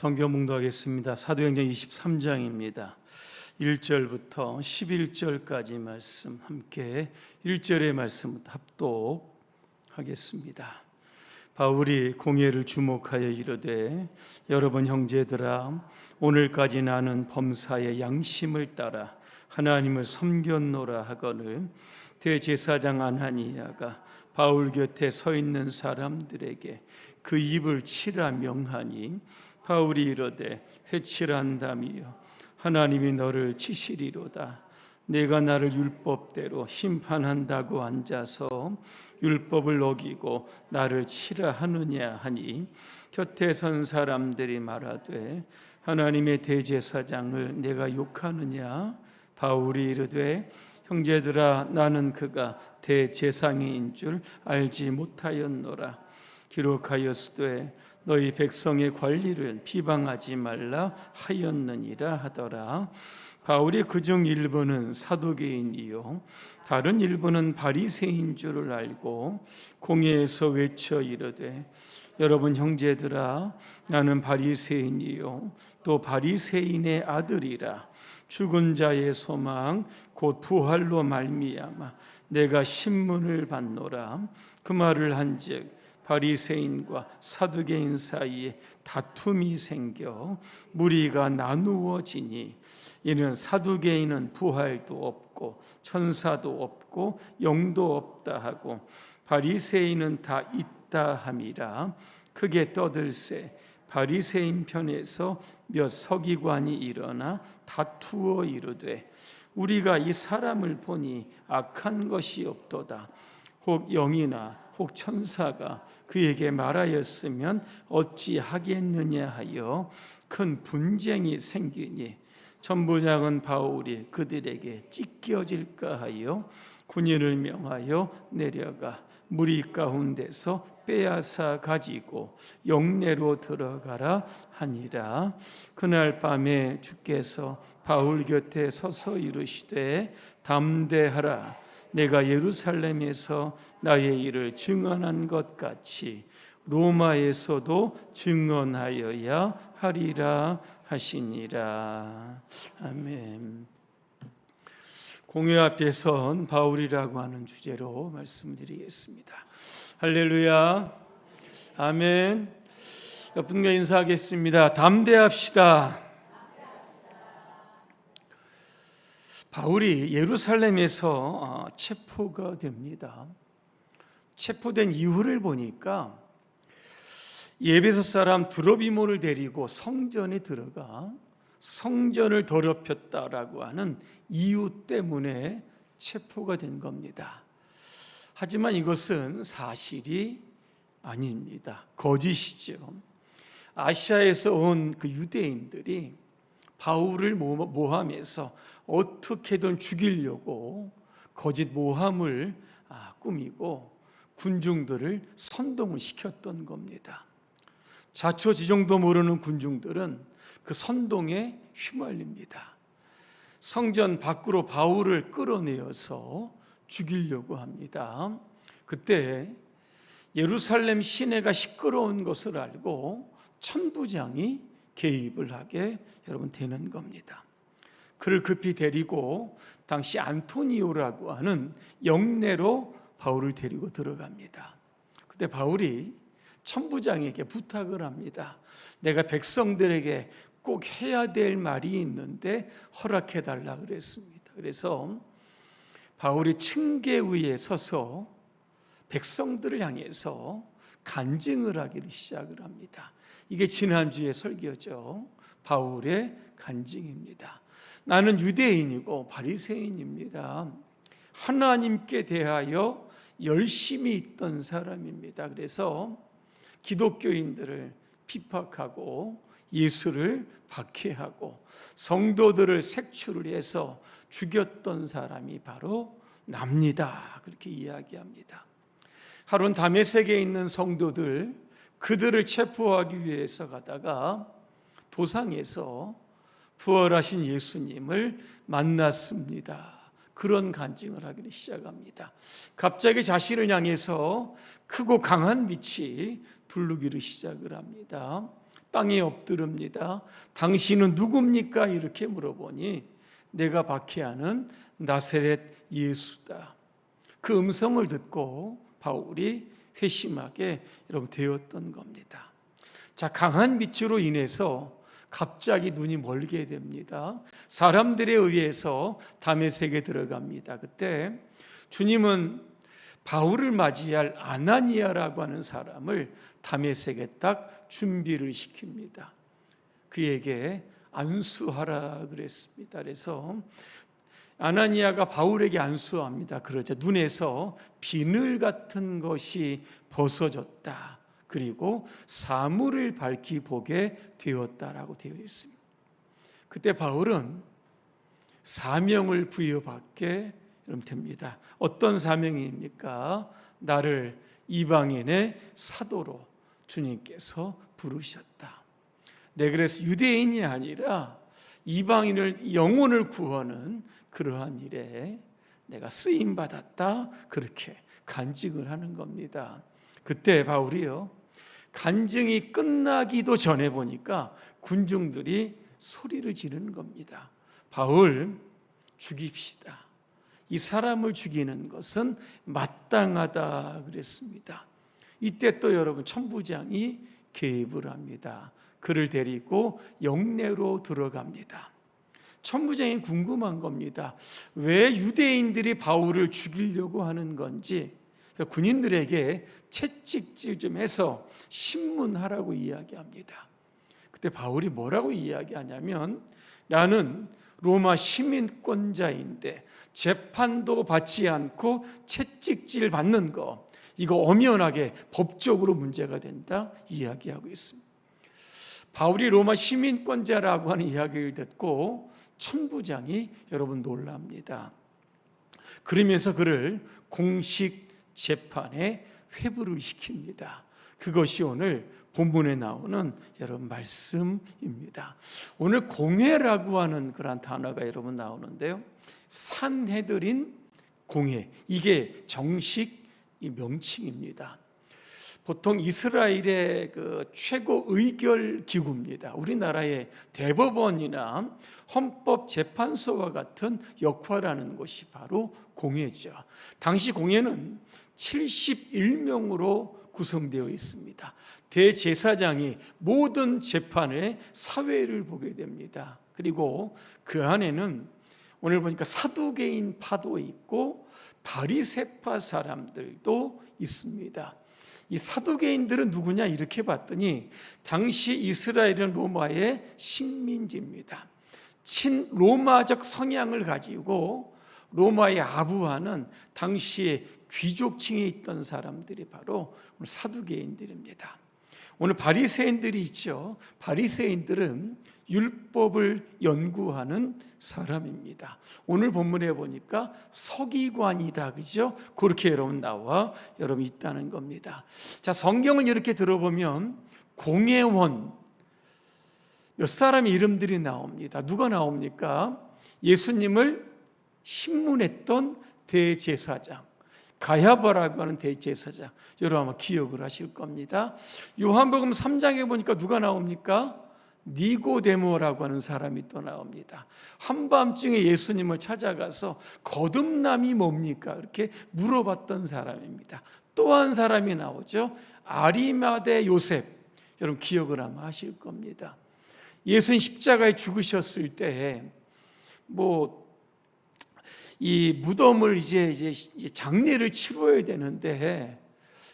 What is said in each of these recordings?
성경 묵독하겠습니다. 사도행전 23장입니다. 1절부터 11절까지 말씀 함께 1절의 말씀 합독하겠습니다. 바울이 공회를 주목하여 이르되 여러분 형제들아 오늘까지 나는 범사의 양심을 따라 하나님을 섬겼노라 하거늘 대제사장 아나니아가 바울 곁에 서 있는 사람들에게 그 입을 치라 명하니 바울이 이르되 회칠한다미여 하나님이 너를 치시리로다. 내가 나를 율법대로 심판한다고 앉아서 율법을 어기고 나를 치라 하느냐 하니 곁에 선 사람들이 말하되 하나님의 대제사장을 내가 욕하느냐. 바울이 이르되 형제들아 나는 그가 대제사장인 줄 알지 못하였노라. 기록하였으되 너희 백성의 관리를 비방하지 말라 하였느니라 하더라. 바울이 그중 일부는 사두개인이요 다른 일부는 바리새인 줄을 알고 공회에서 외쳐 이르되 여러분 형제들아 나는 바리새인이요 또 바리새인의 아들이라. 죽은 자의 소망 곧 부활로 말미암아 내가 신문을 받노라. 그 말을 한즉 바리새인과 사두개인 사이에 다툼이 생겨 무리가 나누어지니 이는 사두개인은 부활도 없고 천사도 없고 영도 없다 하고 바리새인은 다 있다 함이라. 크게 떠들세 바리새인 편에서 몇 서기관이 일어나 다투어 이르되 우리가 이 사람을 보니 악한 것이 없도다. 혹 영이나 혹 천사가 그에게 말하였으면 어찌하겠느냐 하여 큰 분쟁이 생기니 천부장은 바울이 그들에게 찢겨질까 하여 군인을 명하여 내려가 무리 가운데서 빼앗아 가지고 영내로 들어가라 하니라. 그날 밤에 주께서 바울 곁에 서서 이르시되 담대하라. 내가 예루살렘에서 나의 일을 증언한 것 같이 로마에서도 증언하여야 하리라 하시니라. 아멘. 공회 앞에 선 바울이라고 하는 주제로 말씀드리겠습니다. 할렐루야. 아멘. 옆분과 인사하겠습니다. 담대합시다. 바울이 예루살렘에서 체포가 됩니다. 체포된 이유를 보니까 에베소 사람 드로비모를 데리고 성전에 들어가 성전을 더럽혔다라고 하는 이유 때문에 체포가 된 겁니다. 하지만 이것은 사실이 아닙니다. 거짓이죠. 아시아에서 온 그 유대인들이 바울을 모함해서 어떻게든 죽이려고 거짓 모함을 꾸미고 군중들을 선동을 시켰던 겁니다. 자초지종도 모르는 군중들은 그 선동에 휘말립니다. 성전 밖으로 바울을 끌어내어서 죽이려고 합니다. 그때 예루살렘 시내가 시끄러운 것을 알고 천부장이 개입을 하게 여러분 되는 겁니다. 그를 급히 데리고 당시 안토니오라고 하는 영내로 바울을 데리고 들어갑니다. 그때 바울이 천부장에게 부탁을 합니다. 내가 백성들에게 꼭 해야 될 말이 있는데 허락해 달라 그랬습니다. 그래서 바울이 층계 위에 서서 백성들을 향해서 간증을 하기를 시작을 합니다. 이게 지난주에 설교죠. 바울의 간증입니다. 나는 유대인이고 바리새인입니다. 하나님께 대하여 열심히 있던 사람입니다. 그래서 기독교인들을 핍박하고 예수를 박해하고 성도들을 색출을 해서 죽였던 사람이 바로 납니다. 그렇게 이야기합니다. 하루는 다메섹에 있는 성도들 그들을 체포하기 위해서 가다가 도상에서 부활하신 예수님을 만났습니다. 그런 간증을 하기를 시작합니다. 갑자기 자신을 향해서 크고 강한 빛이 두르기를 시작을 합니다. 땅에 엎드립니다. 당신은 누굽니까? 이렇게 물어보니 내가 박해하는 나사렛 예수다. 그 음성을 듣고 바울이 회심하게 여러분 되었던 겁니다. 자, 강한 빛으로 인해서 갑자기 눈이 멀게 됩니다. 사람들에 의해서 다메섹에 들어갑니다. 그때 주님은 바울을 맞이할 아나니아라고 하는 사람을 다메섹에 딱 준비를 시킵니다. 그에게 안수하라 그랬습니다. 그래서 아나니아가 바울에게 안수합니다. 그러자 눈에서 비늘 같은 것이 벗어졌다. 그리고 사물을 밝히 보게 되었다라고 되어 있습니다. 그때 바울은 사명을 부여받게 됩니다. 어떤 사명입니까? 나를 이방인의 사도로 주님께서 부르셨다. 네, 그래서 유대인이 아니라 이방인을 영혼을 구하는 그러한 일에 내가 쓰임 받았다. 그렇게 간증을 하는 겁니다. 그때 바울이요, 간증이 끝나기도 전에 보니까 군중들이 소리를 지르는 겁니다. 바울 죽입시다. 이 사람을 죽이는 것은 마땅하다 그랬습니다. 이때 또 여러분 천부장이 개입을 합니다. 그를 데리고 영내로 들어갑니다. 천부장이 궁금한 겁니다. 왜 유대인들이 바울을 죽이려고 하는 건지 군인들에게 채찍질 좀 해서 신문하라고 이야기합니다. 그때 바울이 뭐라고 이야기하냐면, 나는 로마 시민권자인데 재판도 받지 않고 채찍질 받는 거, 이거 엄연하게 법적으로 문제가 된다 이야기하고 있습니다. 바울이 로마 시민권자라고 하는 이야기를 듣고 천부장이 여러분 놀랍니다. 그러면서 그를 공식 재판에 회부를 시킵니다. 그것이 오늘 본문에 나오는 여러분 말씀입니다. 오늘 공회라고 하는 그런 단어가 여러분 나오는데요, 산헤드린 공회, 이게 정식 명칭입니다. 보통 이스라엘의 그 최고 의결 기구입니다. 우리나라의 대법원이나 헌법재판소와 같은 역할하는 곳이 바로 공회죠. 당시 공회는 71명으로 구성되어 있습니다. 대제사장이 모든 재판의 사회를 보게 됩니다. 그리고 그 안에는 오늘 보니까 사두개인 파도 있고 바리새파 사람들도 있습니다. 이 사두개인들은 누구냐 이렇게 봤더니 당시 이스라엘은 로마의 식민지입니다. 친로마적 성향을 가지고 로마에 아부하는 당시의 귀족층에 있던 사람들이 바로 오늘 사두개인들입니다. 오늘 바리새인들이 있죠. 바리새인들은 율법을 연구하는 사람입니다. 오늘 본문에 보니까 서기관이다, 그죠? 그렇게 여러분 나와 여러분 있다는 겁니다. 자, 성경을 이렇게 들어보면 공회원 몇 사람의 이름들이 나옵니다. 누가 나옵니까? 예수님을 신문했던 대제사장 가야바라고 하는 대제사장, 여러분 아마 기억을 하실 겁니다. 요한복음 3장에 보니까 누가 나옵니까? 니고데모라고 하는 사람이 또 나옵니다. 한밤중에 예수님을 찾아가서 거듭남이 뭡니까? 이렇게 물어봤던 사람입니다. 또 한 사람이 나오죠. 아리마대 요셉, 여러분 기억을 아마 하실 겁니다. 예수님 십자가에 죽으셨을 때 이 무덤을 이제 장례를 치러야 되는데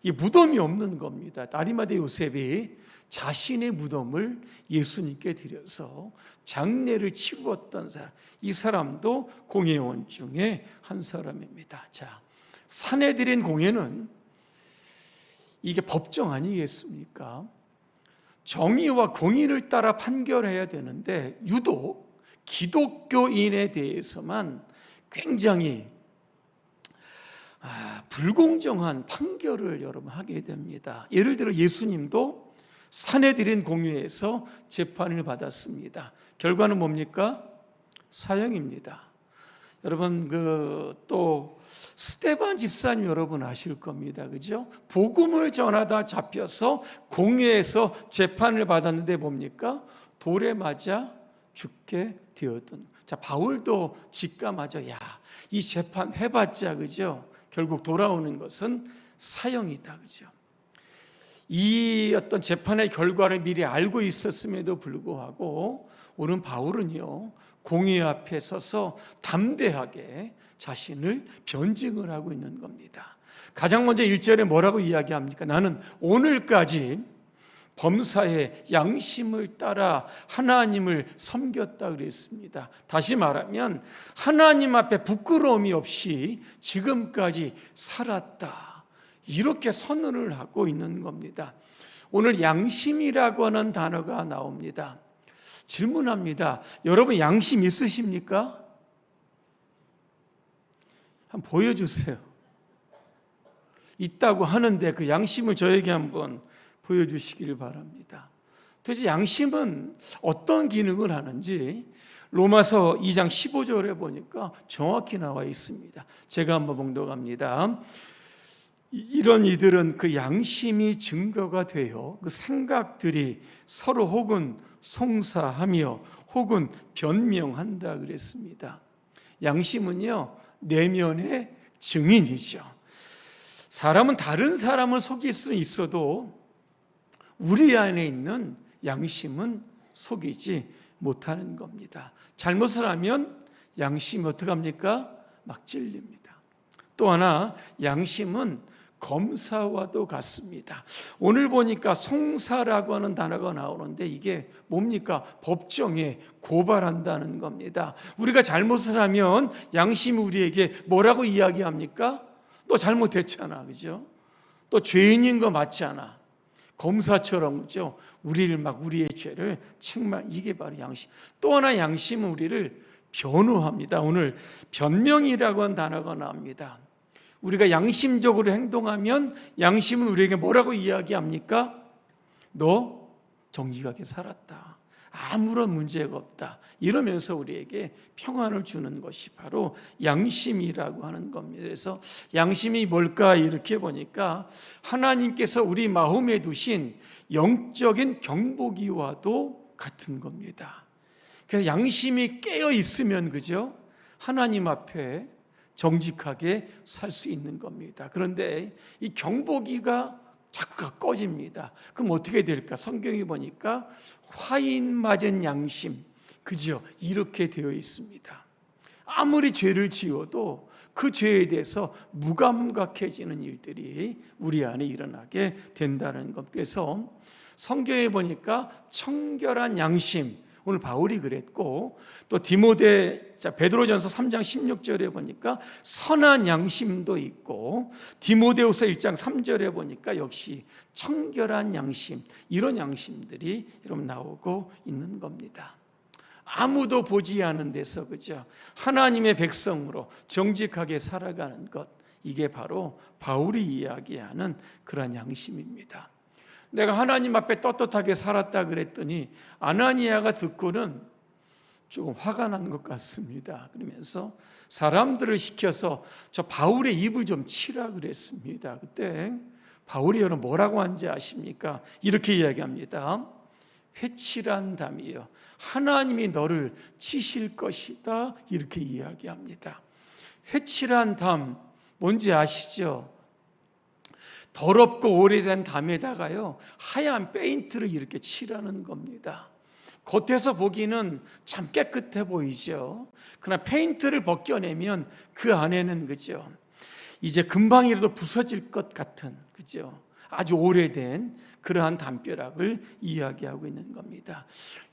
이 무덤이 없는 겁니다. 아리마대 요셉이 자신의 무덤을 예수님께 드려서 장례를 치루었던 사람, 이 사람도 공회원 중에 한 사람입니다. 자, 산헤드린 공회는 이게 법정 아니겠습니까? 정의와 공의를 따라 판결해야 되는데 유독 기독교인에 대해서만 굉장히 불공정한 판결을 여러분 하게 됩니다. 예를 들어 예수님도 산헤드린 공회에서 재판을 받았습니다. 결과는 뭡니까? 사형입니다. 여러분 또 스데반 집사님 여러분 아실 겁니다. 그죠? 복음을 전하다 잡혀서 공회에서 재판을 받았는데 뭡니까? 돌에 맞아 죽게 되었던. 자, 바울도 직감하죠. 이 재판 해봤자 그죠? 결국 돌아오는 것은 사형이다. 그죠? 이 어떤 재판의 결과를 미리 알고 있었음에도 불구하고 오늘 바울은요, 공의 앞에 서서 담대하게 자신을 변증을 하고 있는 겁니다. 가장 먼저 1절에 뭐라고 이야기합니까? 나는 오늘까지 범사의 양심을 따라 하나님을 섬겼다 그랬습니다. 다시 말하면 하나님 앞에 부끄러움이 없이 지금까지 살았다, 이렇게 선언을 하고 있는 겁니다. 오늘 양심이라고 하는 단어가 나옵니다. 질문합니다. 여러분 양심 있으십니까? 한번 보여주세요. 있다고 하는데 그 양심을 저에게 한번 보여주시길 바랍니다. 도대체 양심은 어떤 기능을 하는지 로마서 2장 15절에 보니까 정확히 나와 있습니다. 제가 한번 봉독합니다. 이런 이들은 그 양심이 증거가 되어 그 생각들이 서로 혹은 송사하며 혹은 변명한다 그랬습니다. 양심은요, 내면의 증인이죠. 사람은 다른 사람을 속일 수는 있어도 우리 안에 있는 양심은 속이지 못하는 겁니다. 잘못을 하면 양심이 어떻게 합니까? 막 찔립니다. 또 하나, 양심은 검사와도 같습니다. 오늘 보니까 송사라고 하는 단어가 나오는데 이게 뭡니까? 법정에 고발한다는 겁니다. 우리가 잘못을 하면 양심이 우리에게 뭐라고 이야기합니까? 너 잘못했잖아, 그죠? 또 죄인인 거 맞잖아. 검사처럼, 그죠? 우리의 죄를 책망, 이게 바로 양심. 또 하나 양심은 우리를 변호합니다. 오늘 변명이라고 하는 단어가 나옵니다. 우리가 양심적으로 행동하면 양심은 우리에게 뭐라고 이야기합니까? 너 정직하게 살았다, 아무런 문제가 없다, 이러면서 우리에게 평안을 주는 것이 바로 양심이라고 하는 겁니다. 그래서 양심이 뭘까 이렇게 보니까 하나님께서 우리 마음에 두신 영적인 경보기와도 같은 겁니다. 그래서 양심이 깨어 있으면, 그죠? 하나님 앞에 정직하게 살 수 있는 겁니다. 그런데 이 경보기가 자꾸 꺼집니다. 그럼 어떻게 될까? 성경에 보니까 화인 맞은 양심, 그죠? 이렇게 되어 있습니다. 아무리 죄를 지어도 그 죄에 대해서 무감각해지는 일들이 우리 안에 일어나게 된다는 것. 그래서 성경에 보니까 청결한 양심, 오늘 바울이 그랬고, 또 베드로전서 3장 16절에 보니까 선한 양심도 있고, 디모데후서 1장 3절에 보니까 역시 청결한 양심, 이런 양심들이 여러분 나오고 있는 겁니다. 아무도 보지 않은 데서, 그죠? 하나님의 백성으로 정직하게 살아가는 것, 이게 바로 바울이 이야기하는 그런 양심입니다. 내가 하나님 앞에 떳떳하게 살았다 그랬더니 아나니아가 듣고는 조금 화가 난 것 같습니다. 그러면서 사람들을 시켜서 저 바울의 입을 좀 치라 그랬습니다. 그때 바울이 여러분 뭐라고 한지 아십니까? 이렇게 이야기합니다. 회칠한 담이여, 하나님이 너를 치실 것이다, 이렇게 이야기합니다. 회칠한 담 뭔지 아시죠? 더럽고 오래된 담에다가요, 하얀 페인트를 이렇게 칠하는 겁니다. 겉에서 보기는 참 깨끗해 보이죠. 그러나 페인트를 벗겨내면 그 안에는, 그죠, 이제 금방이라도 부서질 것 같은, 그죠, 아주 오래된 그러한 담벼락을 이야기하고 있는 겁니다.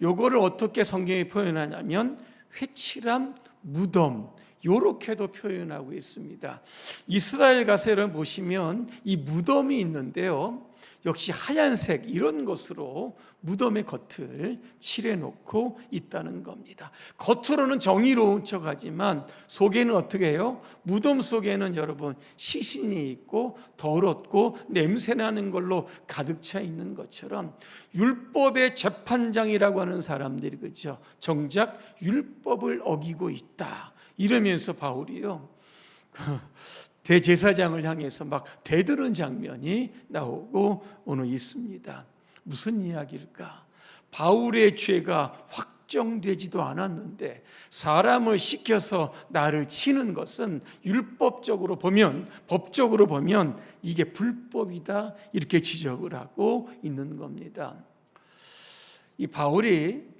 요거를 어떻게 성경이 표현하냐면 회칠한 무덤, 요렇게도 표현하고 있습니다. 이스라엘 가세를 보시면 이 무덤이 있는데요, 역시 하얀색 이런 것으로 무덤의 겉을 칠해놓고 있다는 겁니다. 겉으로는 정의로운 척하지만 속에는 어떻게 해요? 무덤 속에는 여러분 시신이 있고 더럽고 냄새나는 걸로 가득 차 있는 것처럼 율법의 재판장이라고 하는 사람들이 그죠? 정작 율법을 어기고 있다 이러면서 바울이요 대제사장을 향해서 막 대드는 장면이 나오고 오늘 있습니다. 무슨 이야기일까? 바울의 죄가 확정되지도 않았는데 사람을 시켜서 나를 치는 것은 율법적으로 보면, 법적으로 보면 이게 불법이다 이렇게 지적을 하고 있는 겁니다. 이 바울이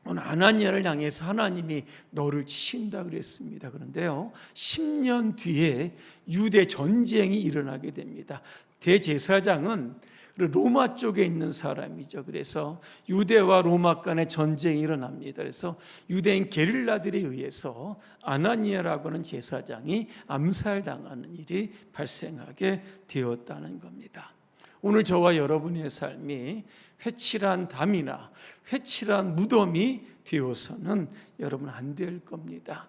오늘 아나니아를 향해서 하나님이 너를 치신다 그랬습니다. 그런데요 10년 뒤에 유대 전쟁이 일어나게 됩니다. 대제사장은 로마 쪽에 있는 사람이죠. 그래서 유대와 로마 간의 전쟁이 일어납니다. 그래서 유대인 게릴라들에 의해서 아나니아라고 하는 제사장이 암살당하는 일이 발생하게 되었다는 겁니다. 오늘 저와 여러분의 삶이 회칠한 담이나 회칠한 무덤이 되어서는 여러분 안 될 겁니다.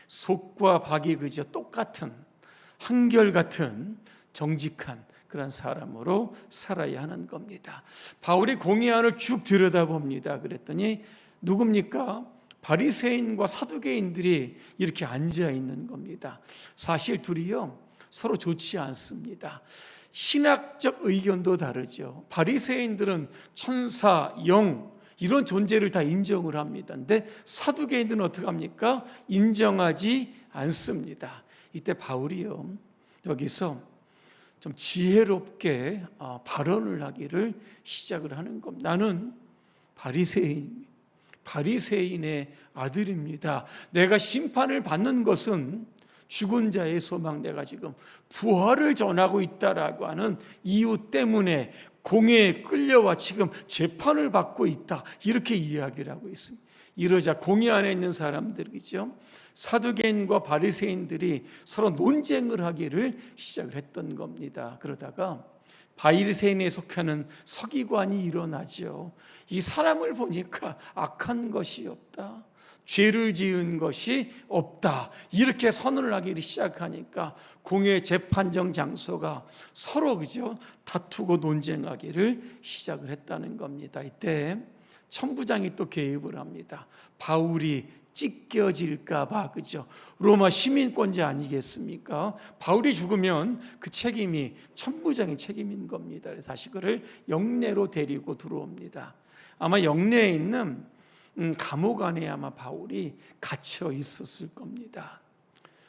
속과 박이 그저 똑같은 한결같은 정직한 그런 사람으로 살아야 하는 겁니다. 바울이 공의안을 쭉 들여다봅니다. 그랬더니 누굽니까? 바리새인과 사두개인들이 이렇게 앉아 있는 겁니다. 사실 둘이요 서로 좋지 않습니다. 신학적 의견도 다르죠. 바리새인들은 천사, 영 이런 존재를 다 인정을 합니다. 근데 사두개인들은 어떻게 합니까? 인정하지 않습니다. 이때 바울이요 여기서 좀 지혜롭게 발언을 하기를 시작을 하는 겁니다. 나는 바리새인의 아들입니다. 내가 심판을 받는 것은 죽은 자의 소망, 내가 지금 부활을 전하고 있다라고 하는 이유 때문에 공회에 끌려와 지금 재판을 받고 있다 이렇게 이야기를 하고 있습니다. 이러자 공회 안에 있는 사람들이죠 사두개인과 바리새인들이 서로 논쟁을 하기를 시작을 했던 겁니다. 그러다가 바리새인에 속하는 서기관이 일어나죠. 이 사람을 보니까 악한 것이 없다, 죄를 지은 것이 없다 이렇게 선언을 하기 시작하니까 공회 재판정 장소가 서로 그죠 다투고 논쟁하기를 시작을 했다는 겁니다. 이때 천부장이 또 개입을 합니다. 바울이 찢겨질까 봐 그죠 로마 시민권자 아니겠습니까? 바울이 죽으면 그 책임이 천부장의 책임인 겁니다. 그래서 다시 그를 영내로 데리고 들어옵니다. 아마 영내에 있는 감옥 안에 아마 바울이 갇혀 있었을 겁니다.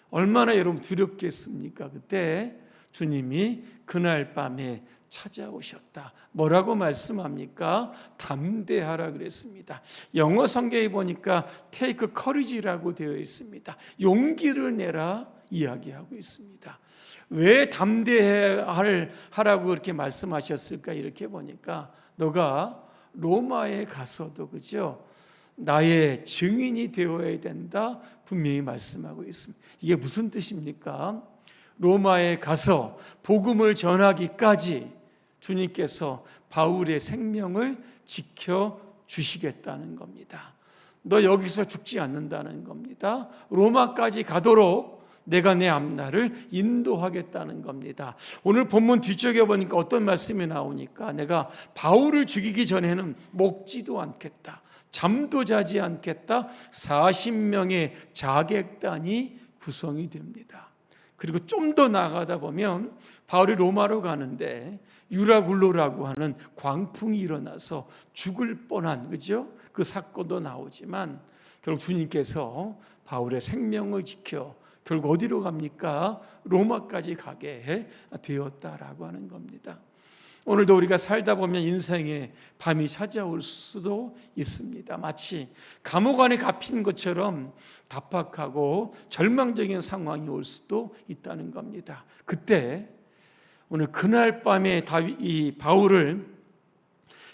얼마나 여러분 두렵겠습니까? 그때 주님이 그날 밤에 찾아오셨다. 뭐라고 말씀합니까? 담대하라 그랬습니다. 영어 성경에 보니까 take courage라고 되어 있습니다. 용기를 내라 이야기하고 있습니다. 왜 담대하라고 그렇게 말씀하셨을까? 이렇게 보니까 너가 로마에 가서도 그죠? 나의 증인이 되어야 된다 분명히 말씀하고 있습니다. 이게 무슨 뜻입니까? 로마에 가서 복음을 전하기까지 주님께서 바울의 생명을 지켜주시겠다는 겁니다. 너 여기서 죽지 않는다는 겁니다. 로마까지 가도록 내가 내 앞날을 인도하겠다는 겁니다. 오늘 본문 뒤쪽에 보니까 어떤 말씀이 나오니까 내가 바울을 죽이기 전에는 먹지도 않겠다, 잠도 자지 않겠다, 40명의 자객단이 구성이 됩니다. 그리고 좀 더 나아가다 보면 바울이 로마로 가는데 유라굴로라고 하는 광풍이 일어나서 죽을 뻔한 그죠? 그 사건도 나오지만 결국 주님께서 바울의 생명을 지켜 결국 어디로 갑니까? 로마까지 가게 되었다라고 하는 겁니다. 오늘도 우리가 살다 보면 인생에 밤이 찾아올 수도 있습니다. 마치 감옥 안에 갇힌 것처럼 답답하고 절망적인 상황이 올 수도 있다는 겁니다. 그때 오늘 그날 밤에 이 바울을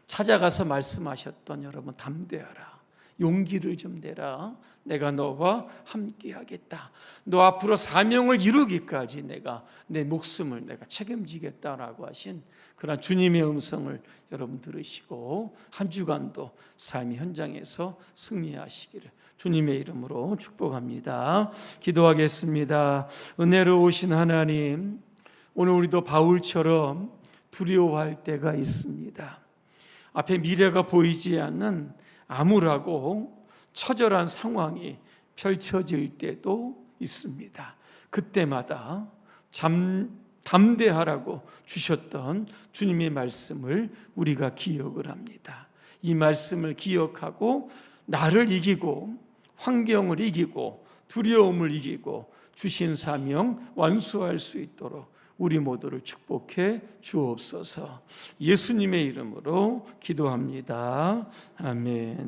찾아가서 말씀하셨던 여러분 담대하라. 용기를 좀 내라. 내가 너와 함께하겠다. 너 앞으로 사명을 이루기까지 내가 내 목숨을 내가 책임지겠다라고 하신 그런 주님의 음성을 여러분 들으시고 한 주간도 삶의 현장에서 승리하시기를 주님의 이름으로 축복합니다. 기도하겠습니다. 은혜로우신 하나님, 오늘 우리도 바울처럼 두려워할 때가 있습니다. 앞에 미래가 보이지 않는 암울하고 처절한 상황이 펼쳐질 때도 있습니다. 그때마다 담대하라고 주셨던 주님의 말씀을 우리가 기억을 합니다. 이 말씀을 기억하고 나를 이기고 환경을 이기고 두려움을 이기고 주신 사명 완수할 수 있도록 우리 모두를 축복해 주옵소서. 예수님의 이름으로 기도합니다. 아멘.